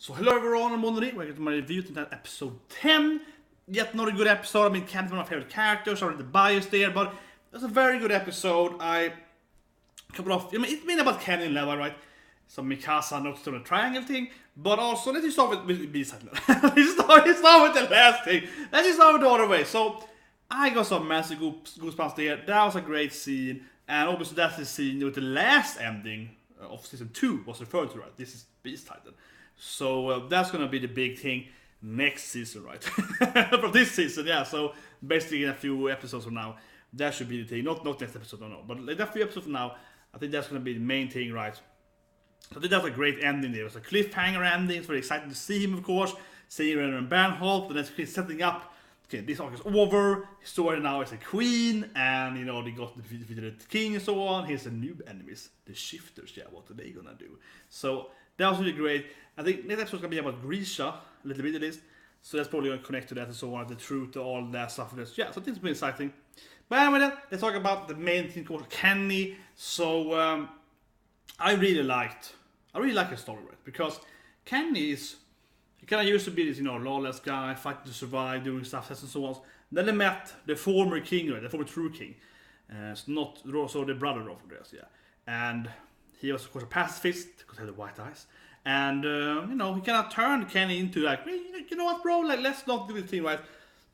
So hello everyone, I'm Monday. Welcome to my review to episode 10. Yet not a good episode. I mean, Kenny's one of my favorite characters. I read the bias there, but it's a very good episode. It's mainly about Kenny and Levi, right? Some Mikasa knocks on a triangle thing, but also let's just start with B-side. let's start with the last thing. Let's just start with the other way. So I got some massive goosebumps there. That was a great scene, and obviously that's the scene with the last ending of season 2 was referred to, right? This is B-side. So that's gonna be the big thing next season, right? From this season, yeah. So basically in a few episodes from now, that should be the thing. Not next episode, no. But in a few episodes from now, I think that's gonna be the main thing, right? So I think that's a great ending there. It was a cliffhanger ending. It's very exciting to see him, of course. See him in Bernholt, and then setting up. Okay, this arc is over. His story now is a queen, and you know they got defeated the king and so on. Here's the new enemies, the shifters. Yeah, what are they gonna do? So that was really great. I think next episode is gonna be about Grisha, a little bit at least. So that's probably gonna connect to that and so on, the truth, all that stuff. Yeah, so this has been exciting. But anyway, then, let's talk about the main thing called Kenny. So I really like his story, right? Because Kenny is, he kind of used to be this, lawless guy, fighting to survive, doing stuff, and so on. Then they met the former king, right? The former true king. It's not also the brother of theirs, yeah. And he was, of course, a pacifist, because he had the white eyes. And, he kind of turned Kenny into, like, you know what, bro? Like, let's not do this thing, right?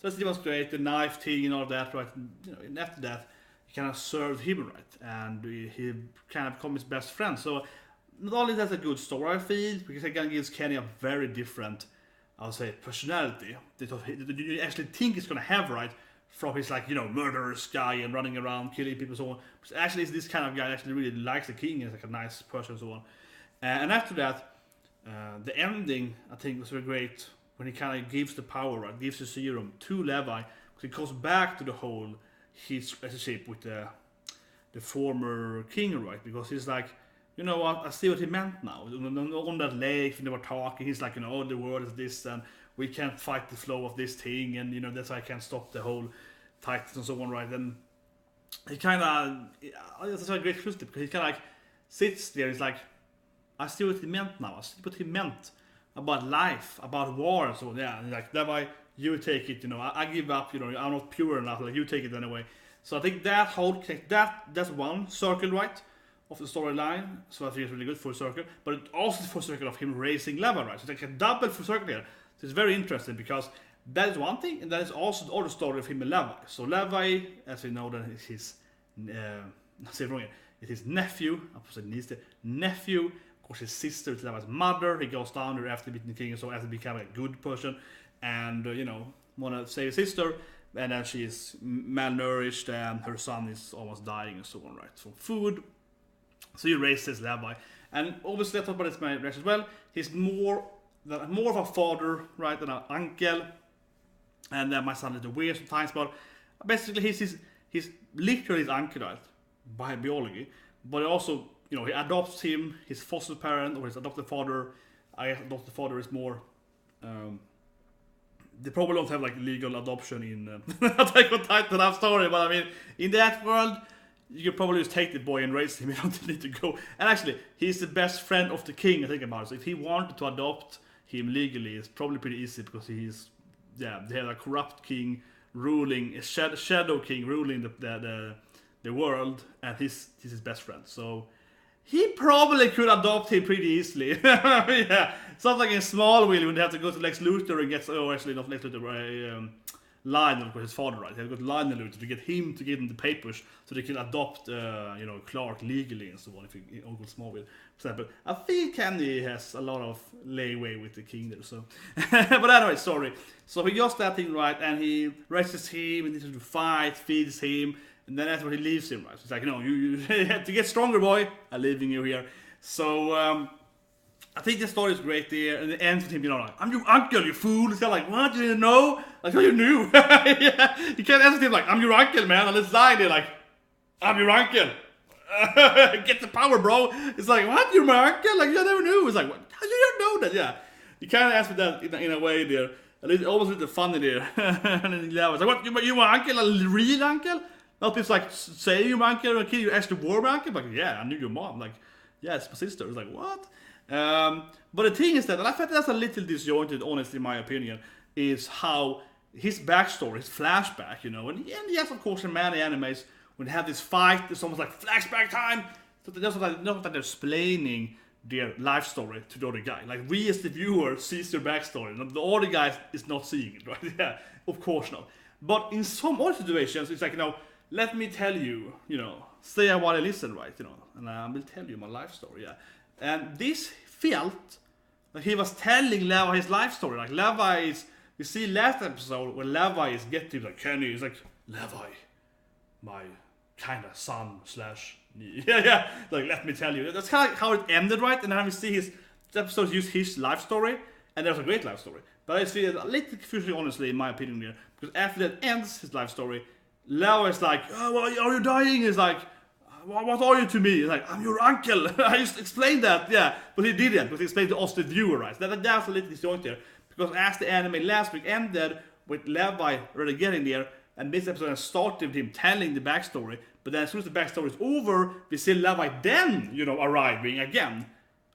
So that was great, the knife thing and all that, right? And after that, he kind of served him, right? And he kind of became his best friend. So not only that's a good story, I feel, because it kind of gives Kenny a very different, I would say, personality that you actually think he's going to have, right? From his, like, murderous guy and running around, killing people and so on. But actually, it's this kind of guy that actually really likes the king and is like a nice person and so on. And after that, the ending, I think, was very great when he kind of gives the power, right? Gives the serum to Levi. Because it goes back to the whole, his relationship with the former king, right? Because he's like, you know what, I see what he meant now. On that lake, when they were talking, he's like, oh, the world is this, and we can't fight the flow of this thing, and, that's why I can't stop the whole Titans and so on, right? And he kind of, that's a great twist, because he kind of like sits there, he's like, I see what he meant now. I see what he meant about life, about war and so on. Yeah, and like, that way you take it, I give up, I'm not pure enough, like you take it anyway. So I think that whole, that's one circle, right, of the storyline. So I think it's really good, full circle. But it also is full circle of him raising Levi, right? So it's like a double full circle here. So it's very interesting because that is one thing, and that is also the other story of him and Levi. So Levi, as we know, that is his, I say it wrong here, it's his nephew, nephew. Of course, his sister is Levi's mother. He goes down there after beating the king, and so after becoming a good person, and want to save his sister, and then she is malnourished, and her son is almost dying, and so on, right? From food. So he raises Levi, and obviously that's about his marriage as well. He's more of a father, right, than an uncle, and my son is weird sometimes, but basically he's literally his uncle, right, by biology, but also. He adopts him, his foster parent, or his adopted father. I guess adopted father is more. They probably don't have like legal adoption in Attack on Titan. I'm sorry, but I mean, in that world, you could probably just take the boy and raise him. You don't need to go. And actually, he's the best friend of the king. I think about it. So if he wanted to adopt him legally, it's probably pretty easy because they have a corrupt king ruling, a shadow king ruling the world, and he's his best friend. So. He probably could adopt him pretty easily. Yeah, sounds like in Smallville when they have to go to Lex Luthor and get, actually not Lex Luthor, Lionel, his father, right? They have to go to Lionel Luthor to get him to give him the papers so they can adopt, Clark legally and so on. If you go to Smallville, for example, I think Kenny has a lot of leeway with the king there. So, but anyway, sorry. So he does that thing right, and he raises him, and he needs to fight, feeds him. And then after he leaves him, right? So it's like, you have to get stronger, boy. I'm leaving you here. So, I think the story is great there. And it ends with him, like, I'm your uncle, you fool. It's kind of like, what? You didn't know? Like, oh, you knew. Yeah. You can't answer him like, I'm your uncle, man. And let's die there like, I'm your uncle. Get the power, bro. It's like, what? You're my uncle? Like, you never knew. It's like, what? How did you know that? Yeah. You kind of answer that in a way there. At least almost a little funny there. And then Levi's like, what? You my uncle? A real uncle? Not people like, say you're my uncle or a kid, you actually were my uncle? Like, yeah, I knew your mom. Like, yeah, it's my sister. It's like, what? But the thing is that, and I thought that's a little disjointed, honestly, in my opinion, is how his backstory, his flashback, you know, and yes, of course, in many animes, when they have this fight, it's almost like flashback time. So that's not that they're explaining their life story to the other guy. Like we as the viewer sees their backstory, and the other guy is not seeing it, right? Yeah, of course not. But in some other situations, it's like, you know, let me tell you, you know, say I want to listen, right? You know, and I will tell you my life story, yeah. And this felt like he was telling Levi his life story. Like Levi is, you see last episode when Levi is getting like Kenny, he's like, Levi, my kind of son slash yeah, like let me tell you. That's kind of like how it ended, right? And then we see his episodes use his life story, and there's a great life story. But I see it a little confusing, honestly, in my opinion here, because after that ends his life story, Levi is like, oh, well, are you dying? He's like, what are you to me? He's like, I'm your uncle. I just explained that, yeah, but he didn't, because he explained to us the viewer, right? That's a little disjoint there, because as the anime last week ended with Levi already getting there, and this episode started with him telling the backstory, but then as soon as the backstory is over, we see Levi then, you know, arriving again.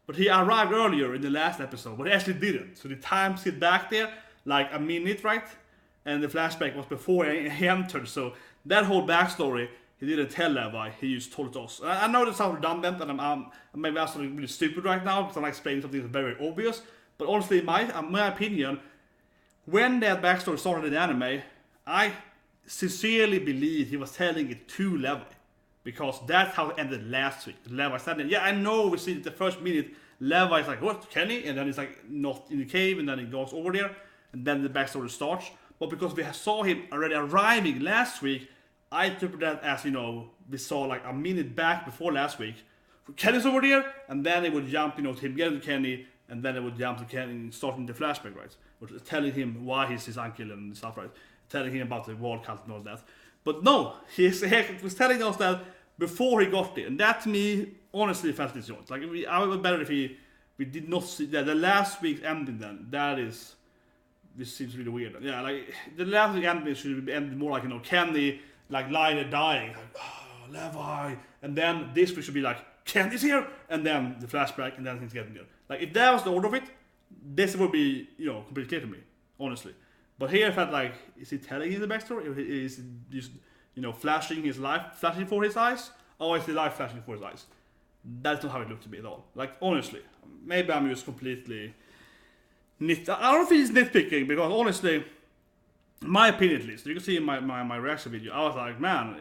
But he arrived earlier in the last episode, but he actually didn't. So the time sit back there, like a minute, right? And the flashback was before he entered, so that whole backstory, he didn't tell Levi, he just told it to us. I know that sounds redundant, and I'm maybe I'm something really stupid right now, because I'm explaining something that's very obvious, but honestly, in my opinion, when that backstory started in the anime, I sincerely believe he was telling it to Levi, because that's how it ended last week. Levi said, yeah, I know, we see the first minute, Levi's like, what, Kenny? And then he's like, not in the cave, and then he goes over there, and then the backstory starts. But because we saw him already arriving last week, I interpret that as, you know, we saw like a minute back before last week. Kenny's over there, and then it would jump, you know, to him getting to Kenny, and then it would jump to Kenny starting the flashback, right? Or telling him why he's his uncle and stuff, right? Telling him about the wall cult and all that. But no, he was telling us that before he got there. And that to me, honestly, felt disjointed. Like, I would be better if we did not see that. The last week's ending then, this seems really weird. Yeah, like, the last week's ending should be ended more like, you know, Kenny, like, lying and dying. Like, oh, Levi. And then this week should be like, Kenny's here. And then the flashback, and then things getting there. Like, if that was the order of it, this would be, you know, completely clear to me, honestly. But here I felt like, is he telling him the backstory? Or is he just, you know, flashing his life, flashing for his eyes? Or is the life flashing for his eyes? That's not how it looked to me at all. Like, honestly, maybe I'm just completely I don't think it's nitpicking, because honestly, my opinion at least, you can see in my reaction video, I was like, man,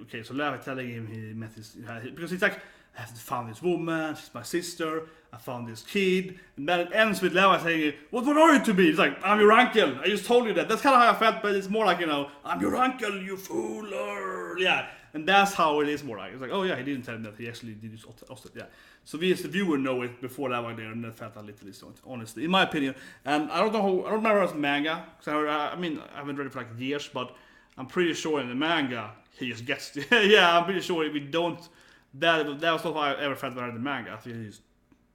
okay, so Levi telling him he met his, because he's like, I found this woman, she's my sister, I found this kid, and then it ends with Levi saying, what are you to me? It's like, I'm your uncle, I just told you that. That's kind of how I felt, but it's more like, you know, I'm your uncle, you fool, yeah, and that's how it is more like. It's like, oh yeah, he didn't tell him that, he actually did this opposite, yeah. So we as the viewer know it before Levi there, and that felt a little disjointed, honestly, in my opinion. And I don't remember if it's manga, because I haven't read it for like years, but I'm pretty sure in the manga, he just gets to, yeah, I'm pretty sure we don't. That was not how I ever felt when I read the manga. I think he's,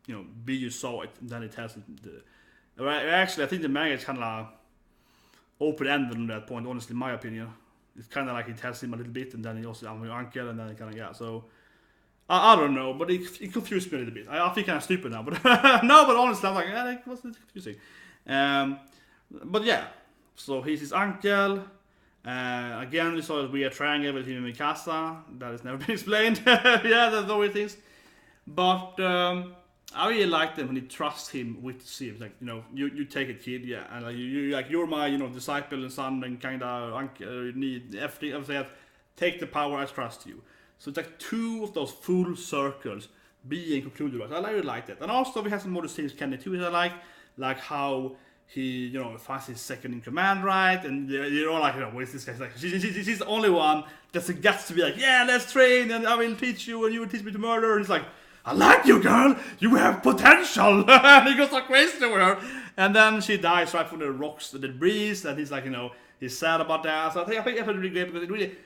you know, you saw it, and then it has actually, I think the manga is kind of open-ended on that point, honestly, in my opinion. It's kind of like he tells him a little bit, and then he also, I'm your uncle, and then he kind of, yeah, so, I don't know, but it confused me a little bit. I feel kind of stupid now, but, no, but honestly, I'm like, yeah, it was a little confusing. But yeah, so he's his uncle. Again, we saw this weird triangle with him and Mikasa. That has never been explained. Yeah, there's no weird things. But I really like them when he trusts him with the serum. Like, you know, you take it, kid, yeah, and like you're my, you know, disciple and son and kind of uncle. You need everything. I say, take the power. I trust you. So it's like two of those full circles being concluded. Right? I really like that. And also we have some more things Kenny too. I like how he, you know, finds his second in command, right? And you're all like, you know, what is this guy? Like, she's the only one that's the guts to be like, yeah, let's train, and I will teach you, and you will teach me to murder. And he's like, I like you, girl. You have potential. And he goes so crazy over her. And then she dies right from the rocks, the debris, and he's like, you know, he's sad about that. So I think that's really great, because it really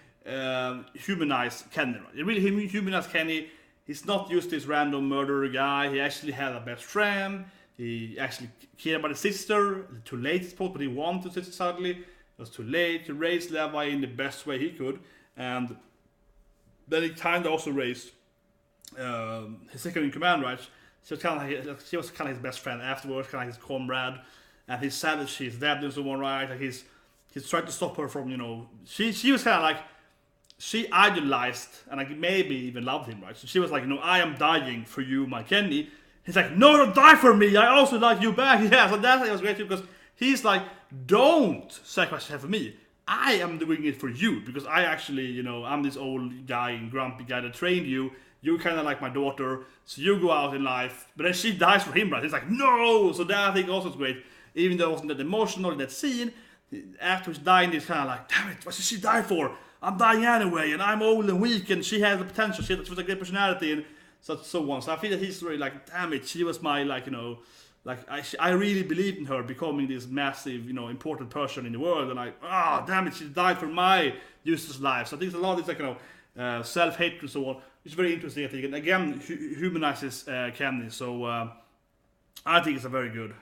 humanized Kenny. Right? It really humanized Kenny. He's not just this random murderer guy. He actually had a best friend. He actually cared about his sister. Too late, I suppose, but he wanted to sadly. It was too late to raise Levi in the best way he could. And then he kind of also raised his second in command, right? She was kind of his best friend afterwards, kind of his comrade, and he's sad that she's dead and so on, right? Like he's trying to stop her from, she was kind of like, she idolized and like maybe even loved him, right? So she was like, I am dying for you, my Kenny. He's like, no, don't die for me. I also like you back. Yeah, so that was great too, because he's like, don't sacrifice yourself for me. I am doing it for you because I actually, I'm this old guy and grumpy guy that trained you. You're kind of like my daughter, so you go out in life. But then she dies for him, right? He's like, no. So that I think also is great, even though it wasn't that emotional in that scene. After he's dying, he's kind of like, damn it, what did she die for? I'm dying anyway, and I'm old and weak, and she has the potential. She has a great personality, and so on. So I feel that he's really like, damn it, she was my I really believed in her becoming this massive, important person in the world, and damn it, she died for my useless life. So I think there's a lot of this self-hatred and so on, which is very interesting. I think, and again, humanizes Kenny. So I think it's a very good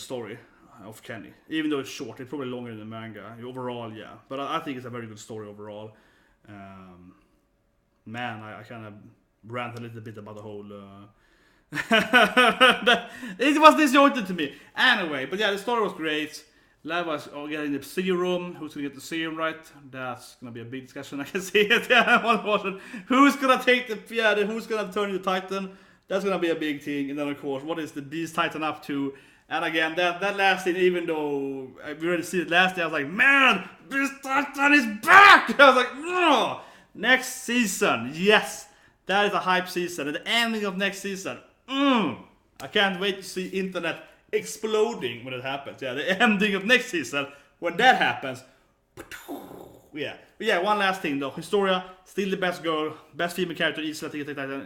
story of Kenny, even though it's short. It's probably longer than the manga overall, yeah. But I think it's a very good story overall. Man, I kind of rant a little bit about the whole. It was disjointed to me. Anyway, but yeah, the story was great. Levi was getting the serum. Who's gonna get the serum, right? That's gonna be a big discussion. I can see it. Yeah, I want to watch it. Who's gonna take who's gonna turn into Titan? That's gonna be a big thing. And then of course, what is the Beast Titan up to? And again, that last scene, even though we already see it last day, I was like, man, Beast Titan is back! I was like, no! Next season, yes, that is a hype season. At the ending of next season, I can't wait to see internet exploding when it happens. Yeah, the ending of next season, when that happens, yeah. But yeah, one last thing though. Historia, still the best girl, best female character, easily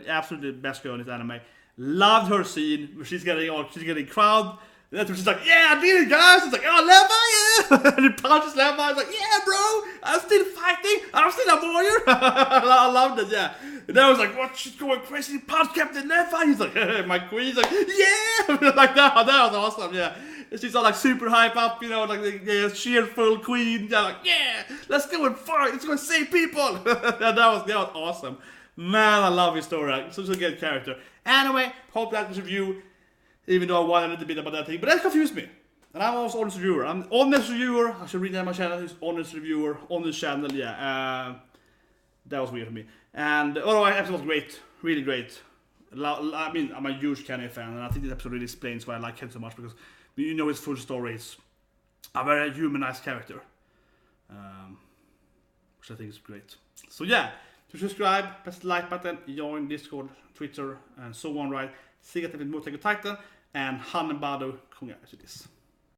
absolutely the best girl in this anime. Loved her scene where she's getting crowd. That's when she's like, yeah, I did it, guys. It's like, oh, Levi, yeah. And he punches Levi. He's like, yeah, bro, I'm still fighting. I'm still a warrior. I loved it, yeah. And I was like, what? She's going crazy. Punch Captain Levi. He's like, hey, my queen. He's like, yeah. Like that was awesome, yeah. She's all like super hype up, like the cheerful queen. Yeah, like, yeah, let's go and fight. Let's go and save people. that was awesome. Man, I love his story. Such a good character. Anyway, hope that was a review. Even though I won a little bit about that thing. But that confused me. And I'm also honest reviewer. I'm honest reviewer. I should rename my channel. Who's honest reviewer. Honest channel, yeah. That was weird for me. And otherwise, the episode was great. Really great. I mean, I'm a huge Kenny fan. And I think this episode really explains why I like Kenny so much. Because his full story is a very humanized character. Which I think is great. So yeah. To subscribe, press the like button, join Discord, Twitter, and so on, right? Siga till vi mottar Titan, and Hanebado, congratulations.